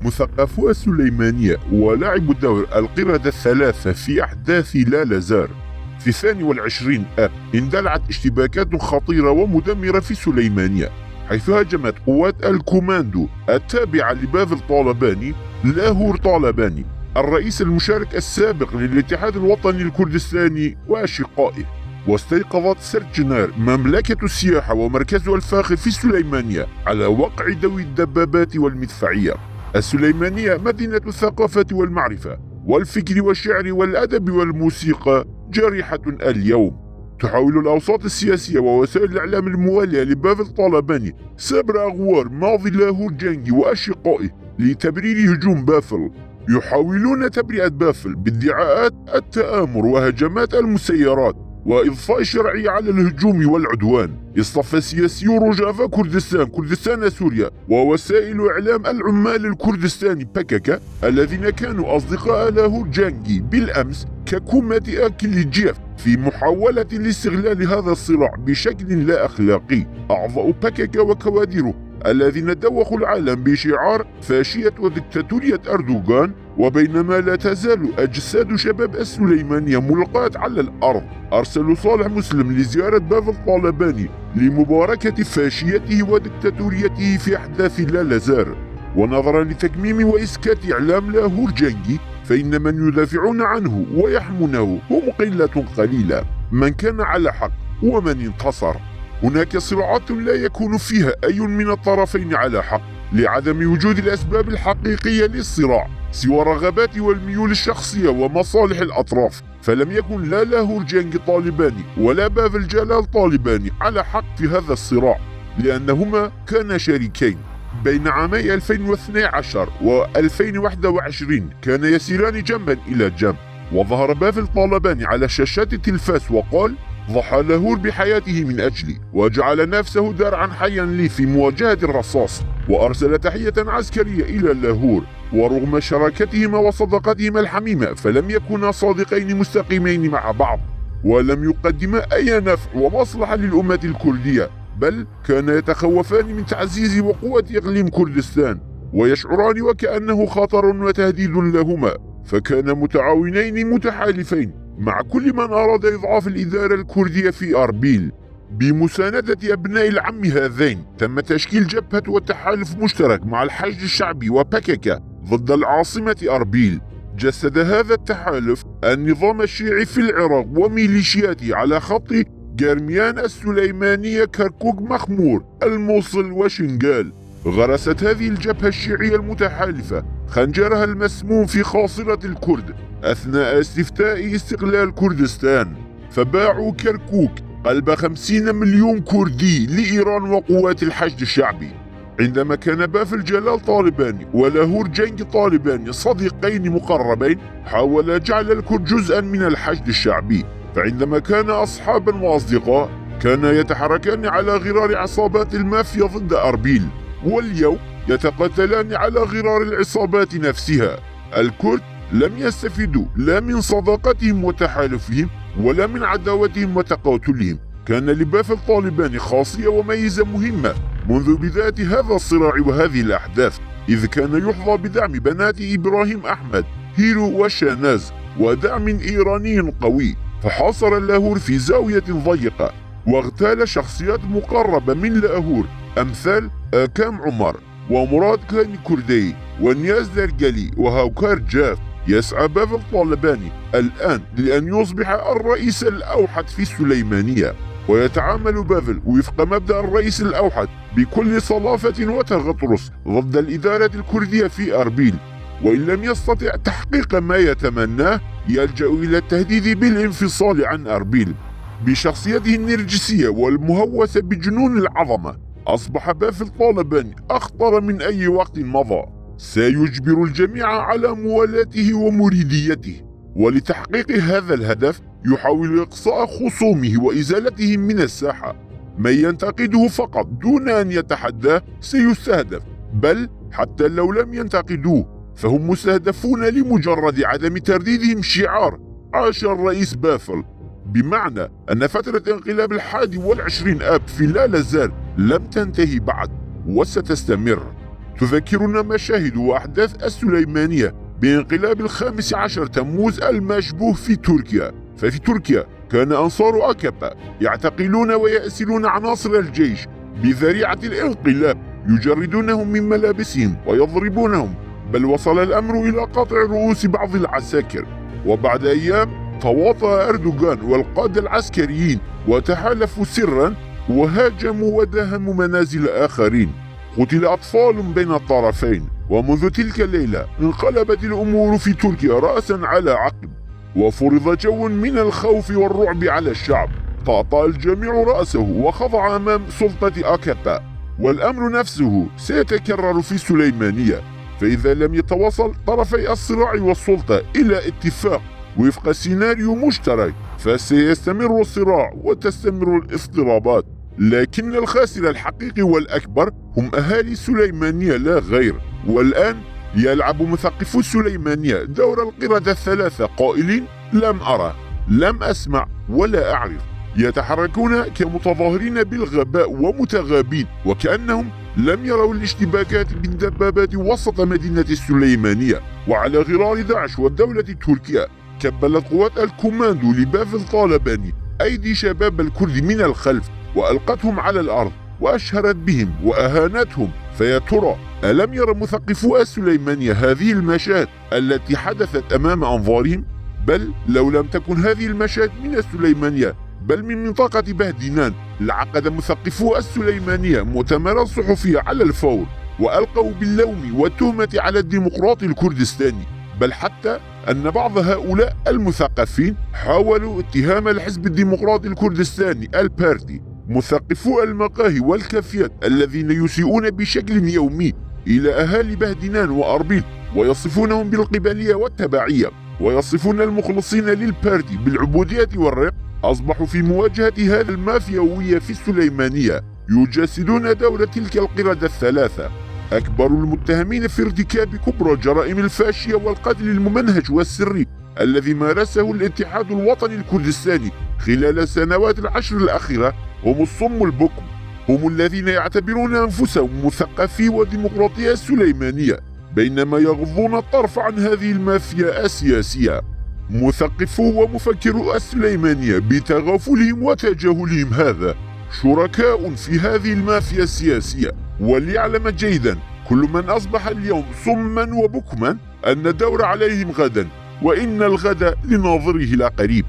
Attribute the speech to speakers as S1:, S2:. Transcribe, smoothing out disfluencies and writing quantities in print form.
S1: مثقفو السليمانية ولعبوا دور القردة الثلاثة في أحداث لالازار. في 22 آب اندلعت اشتباكات خطيرة ومدمرة في سليمانية، حيث هاجمت قوات الكوماندو التابعة لبافل طالباني لاهور طالباني الرئيس المشارك السابق للاتحاد الوطني الكردستاني وأشقائه. واستيقظت سرجنار مملكة السياحة ومركزها الفاخر في سليمانية على وقع ذوي الدبابات والمدفعية. السليمانية مدينة الثقافة والمعرفة والفكر والشعر والأدب والموسيقى جارحة اليوم. تحاول الأوساط السياسية ووسائل الإعلام الموالية لبافل طالباني سبر أغوار ماضي لاهور جانجي وأشقائه لتبرير هجوم بافل. يحاولون تبرئة بافل بادعاءات التآمر وهجمات المسيرات وإضفاء الشرعية على الهجوم والعدوان. اصطف سياسيو روجافا كردستان سوريا ووسائل إعلام العمال الكردستاني باكاكا الذين كانوا أصدقاء لاهور جانجي بالأمس ككومة أكل جيف في محاولة لاستغلال هذا الصراع بشكل لا أخلاقي. أعضاء باكاكا وكوادره الذين دوخوا العالم بشعار فاشية وديكتاتورية أردوغان، وبينما لا تزال أجساد شباب السليمانية ملقاة على الأرض، أرسلوا صالح مسلم لزيارة بافل طالباني لمباركة فاشيته وديكتاتوريته في أحداث لالازار. ونظرا لتكميم وإسكات إعلام لاهور جانجي، فإن من يدافعون عنه ويحمونه هم قلة قليلة، من كان على حق ومن انتصر. هناك صراعات لا يكون فيها أي من الطرفين على حق لعدم وجود الأسباب الحقيقية للصراع سوى الرغبات والميول الشخصية ومصالح الأطراف. فلم يكن لا لاهور جانجي طالباني ولا بافل جلال طالباني على حق في هذا الصراع، لأنهما كانا شريكين. بين عامي 2012 و 2021 كان يسيران جنبا إلى جنب، وظهر بافل طالباني على شاشات التلفاز وقال: ضحى لاهور بحياته من أجلي وجعل نفسه درعا حيا لي في مواجهة الرصاص، وأرسل تحية عسكرية إلى لاهور. ورغم شراكتهما وصداقتهما الحميمة فلم يكونا صادقين مستقيمين مع بعض، ولم يقدما أي نفع ومصلحة للأمة الكردية، بل كانا يتخوفان من تعزيز وقوة إقليم كردستان ويشعران وكأنه خطر وتهديد لهما، فكانا متعاونين متحالفين مع كل من أراد إضعاف الإدارة الكردية في أربيل. بمساندة أبناء العم هذين تم تشكيل جبهة وتحالف مشترك مع الحشد الشعبي وباكاكا ضد العاصمة أربيل. جسد هذا التحالف النظام الشيعي في العراق وميليشياته على خط جرميان السليمانية كركوك مخمور الموصل وشنغال. غرست هذه الجبهة الشيعية المتحالفة خنجرها المسموم في خاصرة الكرد أثناء استفتاء استقلال كردستان، فباعوا كركوك قلب 50 مليون كردي لإيران وقوات الحشد الشعبي. عندما كان بافل جلال طالباني ولاهور جانجي طالباني صديقين مقربين، حاول جعل الكرد جزءا من الحشد الشعبي، فعندما كان أصحابا وأصدقاء كانا يتحركان على غرار عصابات المافيا ضد أربيل، واليوم يتقاتلان على غرار العصابات نفسها. الكرد لم يستفيدوا لا من صداقتهم وتحالفهم ولا من عداوتهم وتقاتلهم. كان لبافل طالباني خاصية وميزة مهمة منذ بداية هذا الصراع وهذه الأحداث، إذ كان يحظى بدعم بنات إبراهيم أحمد هيرو وشاناز ودعم إيراني قوي، فحاصر لاهور في زاوية ضيقة واغتال شخصيات مقربة من لاهور أمثال آكام عمر ومراد كاني كردي ونياز درجلي وهوكار جاف. يسعى بافل طالباني الآن لأن يصبح الرئيس الأوحد في السليمانية، ويتعامل بافل وفق مبدأ الرئيس الأوحد بكل صلافة وتغطرس ضد الإدارة الكردية في أربيل، وإن لم يستطع تحقيق ما يتمناه يلجأ إلى التهديد بالانفصال عن أربيل. بشخصيته النرجسية والمهوسة بجنون العظمة أصبح بافل طالباني أخطر من أي وقت مضى. سيجبر الجميع على موالاته ومريديته، ولتحقيق هذا الهدف يحاول إقصاء خصومه وإزالتهم من الساحة. من ينتقده فقط دون أن يتحداه سيستهدف، بل حتى لو لم ينتقدوه فهم مستهدفون لمجرد عدم ترديدهم شعار عاش الرئيس بافل، بمعنى أن فترة انقلاب 21 آب في لالازار لم تنتهي بعد وستستمر. تذكرنا مشاهد وأحداث السليمانية بانقلاب 15 تموز المشبوه في تركيا. ففي تركيا كان أنصار أكابا يعتقلون ويأسرون عناصر الجيش بذريعة الانقلاب، يجردونهم من ملابسهم ويضربونهم، بل وصل الأمر إلى قطع رؤوس بعض العساكر. وبعد أيام تواطأ أردوغان والقادة العسكريين وتحالفوا سرا وهاجموا وداهموا منازل آخرين. قتل أطفال بين الطرفين، ومنذ تلك الليلة انقلبت الأمور في تركيا رأسا على عقب، وفرض جو من الخوف والرعب على الشعب. طأطأ الجميع رأسه وخضع أمام سلطة أكابا، والأمر نفسه سيتكرر في سليمانية. فإذا لم يتوصل طرفي الصراع والسلطة إلى اتفاق وفق سيناريو مشترك فسيستمر الصراع وتستمر الاضطرابات، لكن الخاسر الحقيقي والأكبر هم أهالي سليمانية لا غير. والآن يلعب مثقفو سليمانية دور القردة الثلاثة قائلين: لم أرى، لم أسمع، ولا أعرف. يتحركون كمتظاهرين بالغباء ومتغابين، وكأنهم لم يروا الاشتباكات بالدبابات وسط مدينة السليمانية. وعلى غرار داعش والدولة التركية كبلت قوات الكوماندو لباف الطالباني أيدي شباب الكرد من الخلف وألقتهم على الأرض وأشهرت بهم وأهانتهم. فيا ترى ألم يرى مثقفو السليمانية هذه المشاهد التي حدثت أمام أنظارهم؟ بل لو لم تكن هذه المشاهد من السليمانية بل من منطقة بهدينان لعقد مثقفو السليمانية مؤتمرا صحفيا على الفور، وألقوا باللوم والتهمة على الديمقراطي الكردستاني. بل حتى أن بعض هؤلاء المثقفين حاولوا اتهام الحزب الديمقراطي الكردستاني البارتي مثقفو المقاهي والكافيات الذين يسيئون بشكل يومي إلى أهالي بهدينان وأربيل، ويصفونهم بالقبلية والتبعية، ويصفون المخلصين للبارتي بالعبودية والرق. أصبحوا في مواجهة هذه المافياوية في السليمانية يجسدون دور تلك القردة الثلاثة، أكبر المتهمين في ارتكاب كبرى جرائم الفاشية والقتل الممنهج والسري الذي مارسه الاتحاد الوطني الكردستاني خلال السنوات العشر الأخيرة هم الصم البكم، هم الذين يعتبرون أنفسهم مثقفي وديمقراطية السليمانية بينما يغضون الطرف عن هذه المافيا السياسية. مثقفو ومفكرو السليمانية بتغافلهم وتجاهلهم هذا شركاء في هذه المافيا السياسية. وليعلم جيدا كل من أصبح اليوم صما وبكما أن الدور عليهم غدا، وإن الغد لناظره لا قريب.